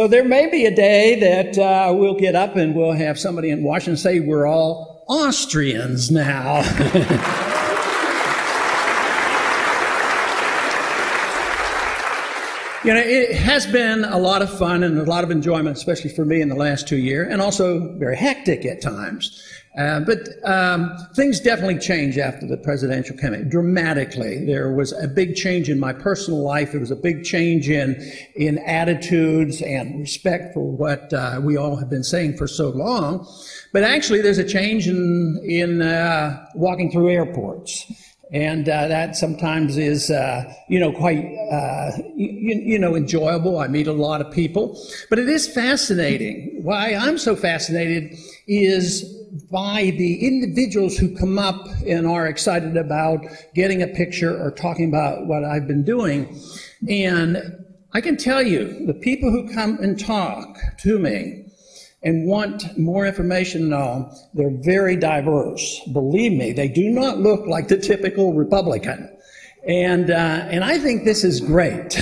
So there may be a day that we'll get up and we'll have somebody in Washington say we're all Austrians now. You know, it has been a lot of fun and a lot of enjoyment, especially for me in the last 2 years, and also very hectic at times. But things definitely changed after the presidential campaign, dramatically. There was a big change in my personal life. There was a big change in attitudes and respect for what we all have been saying for so long. But actually, there's a change in walking through airports. And that sometimes is, quite, enjoyable. I meet a lot of people. But it is fascinating. Why I'm so fascinated is by the individuals who come up and are excited about getting a picture or talking about what I've been doing. And I can tell you, the people who come and talk to me and want more information now, they're very diverse. Believe me, they do not look like the typical Republican. And I think this is great.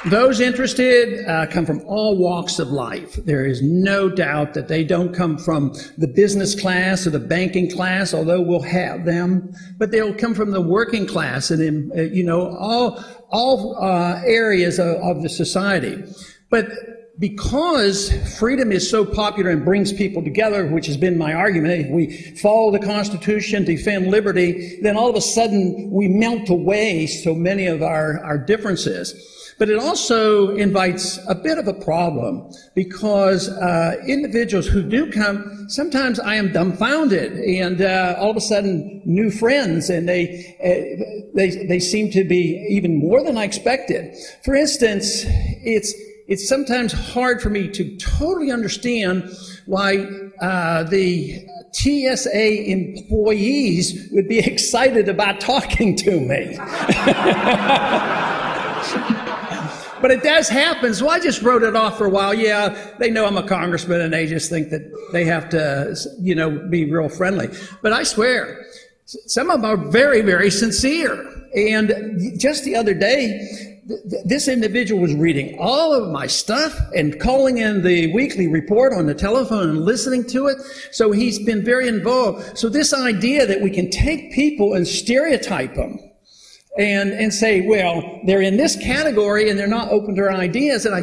Those interested come from all walks of life. There is no doubt that they don't come from the business class or the banking class, although we'll have them, but they'll come from the working class and, all areas of the society. But because freedom is so popular and brings people together, which has been my argument, if we follow the Constitution, defend liberty, then all of a sudden we melt away so many of our differences. But it also invites a bit of a problem because individuals who do come, sometimes I am dumbfounded, and all of a sudden new friends, and they seem to be even more than I expected. For instance, it's sometimes hard for me to totally understand why the TSA employees would be excited about talking to me. But it does happen, so I just wrote it off for a while. Yeah, they know I'm a congressman and they just think that they have to, be real friendly. But I swear, some of them are very, very sincere. And just the other day, this individual was reading all of my stuff and calling in the weekly report on the telephone and listening to it. So he's been very involved. So this idea that we can take people and stereotype them and say, well, they're in this category and they're not open to our ideas. And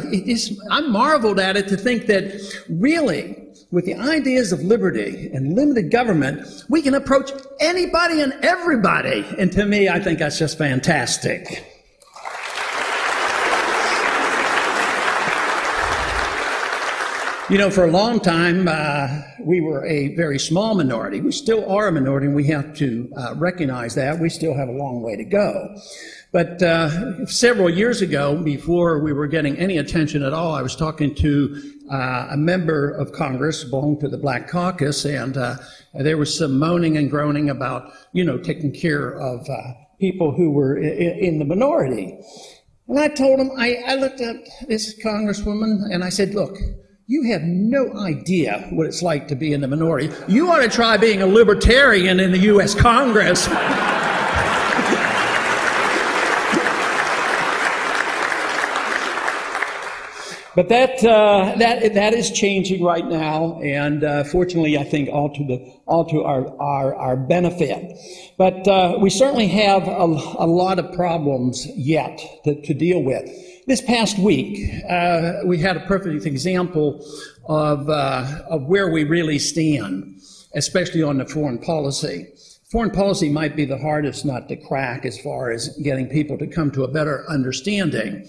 I marveled at it to think that really, with the ideas of liberty and limited government, we can approach anybody and everybody. And to me, I think that's just fantastic. For a long time, we were a very small minority. We still are a minority, and we have to recognize that. We still have a long way to go. But several years ago, before we were getting any attention at all, I was talking to a member of Congress belonging to the Black Caucus, and there was some moaning and groaning about, taking care of people who were in the minority. And I told him, I looked at this congresswoman, and I said, look, you have no idea what it's like to be in the minority. You ought to try being a libertarian in the U.S. Congress. But that is changing right now, and fortunately, I think all to our benefit. But we certainly have a lot of problems yet to deal with. This past week, we had a perfect example of where we really stand, especially on the foreign policy. Foreign policy might be the hardest nut to crack as far as getting people to come to a better understanding.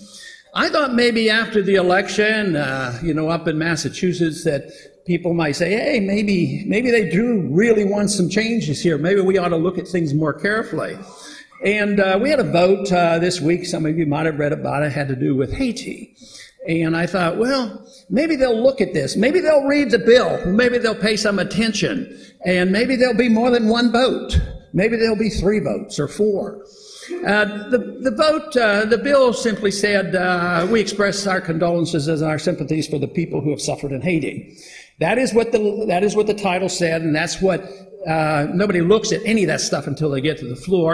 I thought maybe after the election, up in Massachusetts, that people might say, hey, maybe they do really want some changes here. Maybe we ought to look at things more carefully. And we had a vote this week, some of you might have read about it, had to do with Haiti. And I thought, well, maybe they'll look at this. Maybe they'll read the bill. Maybe they'll pay some attention. And maybe there'll be more than one vote. Maybe there'll be 3 votes or 4. The bill simply said, we express our condolences and our sympathies for the people who have suffered in Haiti. That is what the title said, and that's what nobody looks at any of that stuff until they get to the floor.